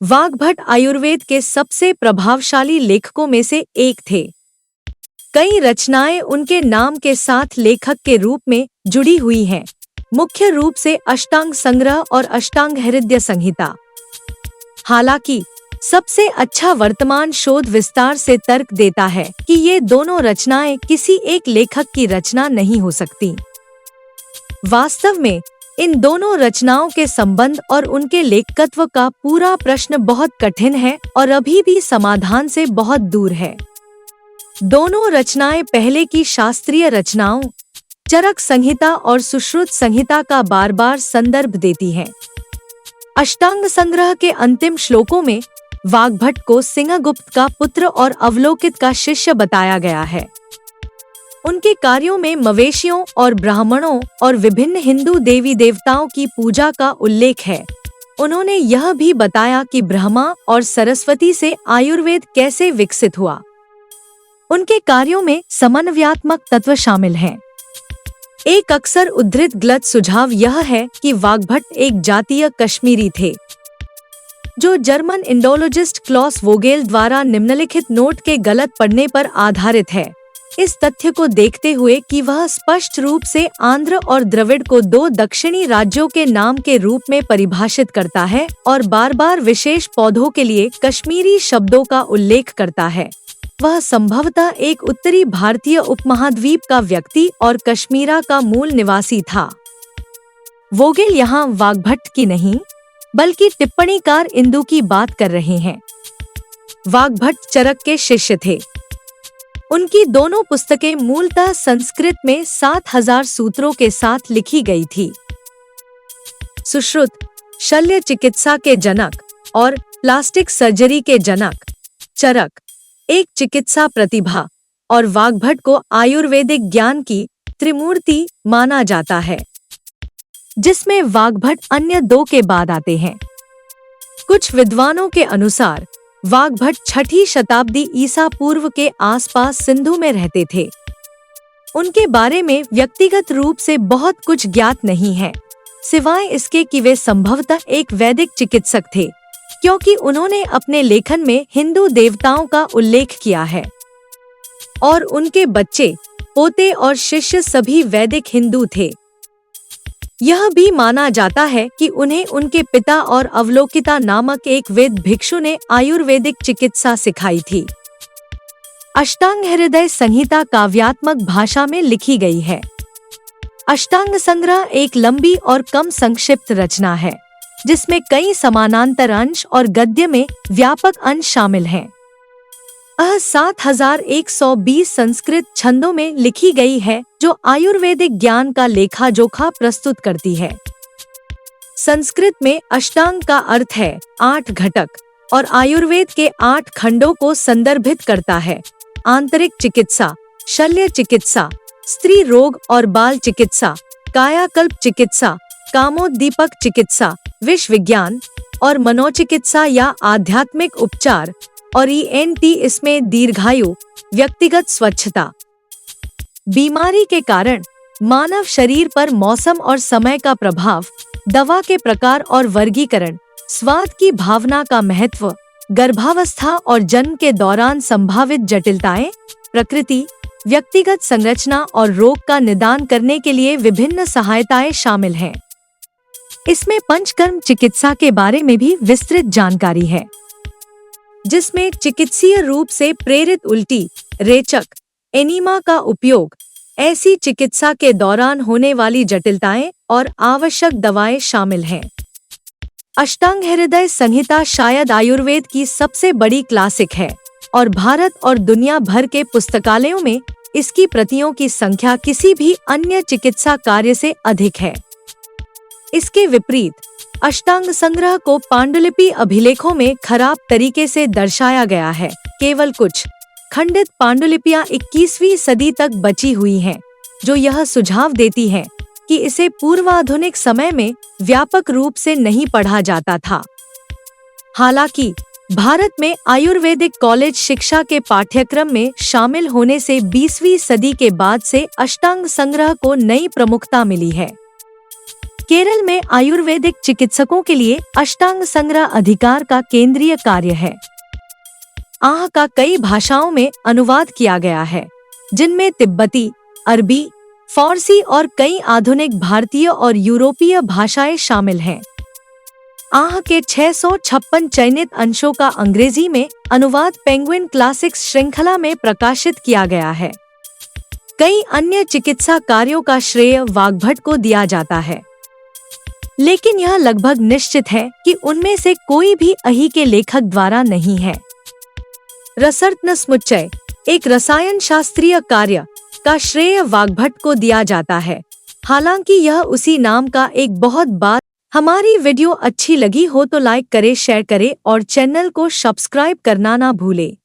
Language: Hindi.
वाग्भट आयुर्वेद के सबसे प्रभावशाली लेखकों में से एक थे। कई रचनाएं उनके नाम के साथ लेखक के रूप में जुड़ी हुई हैं, मुख्य रूप से अष्टांग संग्रह और अष्टांग हृदय संहिता। हालांकि सबसे अच्छा वर्तमान शोध विस्तार से तर्क देता है कि ये दोनों रचनाएं किसी एक लेखक की रचना नहीं हो सकती। वास्तव में इन दोनों रचनाओं के संबंध और उनके लेखकत्व का पूरा प्रश्न बहुत कठिन है और अभी भी समाधान से बहुत दूर है। दोनों रचनाएं पहले की शास्त्रीय रचनाओं चरक संहिता और सुश्रुत संहिता का बार बार संदर्भ देती हैं। अष्टांग संग्रह के अंतिम श्लोकों में वाग्भट को सिंहगुप्त का पुत्र और अवलोकित का शिष्य बताया गया है। उनके कार्यों में मवेशियों और ब्राह्मणों और विभिन्न हिंदू देवी देवताओं की पूजा का उल्लेख है। उन्होंने यह भी बताया कि ब्रह्मा और सरस्वती से आयुर्वेद कैसे विकसित हुआ। उनके कार्यों में समन्वयात्मक तत्व शामिल हैं। एक अक्सर उद्धृत गलत सुझाव यह है कि वाग्भट एक जातीय कश्मीरी थे, जो जर्मन इंडोलॉजिस्ट क्लॉस वोगेल द्वारा निम्नलिखित नोट के गलत पढ़ने पर आधारित है। इस तथ्य को देखते हुए कि वह स्पष्ट रूप से आंध्र और द्रविड़ को दो दक्षिणी राज्यों के नाम के रूप में परिभाषित करता है और बार बार विशेष पौधों के लिए कश्मीरी शब्दों का उल्लेख करता है, वह संभवतः एक उत्तरी भारतीय उपमहाद्वीप का व्यक्ति और कश्मीरा का मूल निवासी था। वोगेल यहाँ वाग्भट की नहीं बल्कि टिप्पणीकार इंदु की बात कर रहे हैं। वाग्भट चरक के शिष्य थे। उनकी दोनों पुस्तकें मूलतः संस्कृत में 7000 सूत्रों के साथ लिखी गई थी। सुश्रुत शल्य चिकित्सा के जनक और प्लास्टिक सर्जरी के जनक, चरक एक चिकित्सा प्रतिभा और वाग्भट को आयुर्वेदिक ज्ञान की त्रिमूर्ति माना जाता है, जिसमें वाग्भट अन्य दो के बाद आते हैं। कुछ विद्वानों के अनुसार वाग्भट 6ठी शताब्दी ईसा पूर्व के आसपास सिंधु में रहते थे। उनके बारे में व्यक्तिगत रूप से बहुत कुछ ज्ञात नहीं है, सिवाय इसके कि वे संभवतः एक वैदिक चिकित्सक थे, क्योंकि उन्होंने अपने लेखन में हिंदू देवताओं का उल्लेख किया है और उनके बच्चे, पोते और शिष्य सभी वैदिक हिंदू थे। यह भी माना जाता है कि उन्हें उनके पिता और अवलोकिता नामक एक वेद भिक्षु ने आयुर्वेदिक चिकित्सा सिखाई थी। अष्टांग हृदय संहिता काव्यात्मक भाषा में लिखी गई है। अष्टांग संग्रह एक लंबी और कम संक्षिप्त रचना है, जिसमें कई समानांतर अंश और गद्य में व्यापक अंश शामिल हैं। 7120 संस्कृत छंदों में लिखी गई है, जो आयुर्वेदिक ज्ञान का लेखा जोखा प्रस्तुत करती है। संस्कृत में अष्टांग का अर्थ है 8 घटक और आयुर्वेद के 8 खंडों को संदर्भित करता है। आंतरिक चिकित्सा, शल्य चिकित्सा, स्त्री रोग और बाल चिकित्सा, कायाकल्प चिकित्सा, कामोद्दीपक चिकित्सा, विष विज्ञान और मनोचिकित्सा या आध्यात्मिक उपचार, और ENT इसमें दीर्घायु, व्यक्तिगत स्वच्छता। बीमारी के कारण मानव शरीर पर मौसम और समय का प्रभाव, दवा के प्रकार और वर्गीकरण, स्वाद की भावना का महत्व, गर्भावस्था और जन्म के दौरान संभावित जटिलताएं, प्रकृति, व्यक्तिगत संरचना और रोग का निदान करने के लिए विभिन्न सहायताएं शामिल हैं। इसमें पंचकर्म चिकित्सा के बारे में भी विस्तृत जानकारी है, जिसमें चिकित्सीय रूप से प्रेरित उल्टी, रेचक, एनीमा का उपयोग, ऐसी चिकित्सा के दौरान होने वाली जटिलताएं और आवश्यक दवाएं शामिल हैं। अष्टांग हृदय संहिता शायद आयुर्वेद की सबसे बड़ी क्लासिक है और भारत और दुनिया भर के पुस्तकालयों में इसकी प्रतियों की संख्या किसी भी अन्य चिकित्सा कार्य से अधिक है। इसके विपरीत अष्टांग संग्रह को पांडुलिपि अभिलेखों में खराब तरीके से दर्शाया गया है। केवल कुछ खंडित पांडुलिपियां 21वीं सदी तक बची हुई हैं, जो यह सुझाव देती हैं कि इसे पूर्वाधुनिक समय में व्यापक रूप से नहीं पढ़ा जाता था। हालांकि भारत में आयुर्वेदिक कॉलेज शिक्षा के पाठ्यक्रम में शामिल होने से 20वीं सदी के बाद से अष्टांग संग्रह को नई प्रमुखता मिली है। केरल में आयुर्वेदिक चिकित्सकों के लिए अष्टांग संग्रह अधिकार का केंद्रीय कार्य है। आह का कई भाषाओं में अनुवाद किया गया है, जिनमें तिब्बती, अरबी, फारसी और कई आधुनिक भारतीय और यूरोपीय भाषाएं शामिल हैं। आह के 656 चयनित अंशों का अंग्रेजी में अनुवाद पेंगुइन क्लासिक्स श्रृंखला में प्रकाशित किया गया है। कई अन्य चिकित्सा कार्यों का श्रेय वाग्भट को दिया जाता है, लेकिन यह लगभग निश्चित है कि उनमें से कोई भी अही के लेखक द्वारा नहीं है। रसरत्न समुच्चय, एक रसायन शास्त्रीय कार्य, का श्रेय वाग्भट को दिया जाता है, हालांकि यह उसी नाम का एक बहुत बात। हमारी वीडियो अच्छी लगी हो तो लाइक करें, शेयर करें और चैनल को सब्सक्राइब करना ना भूलें।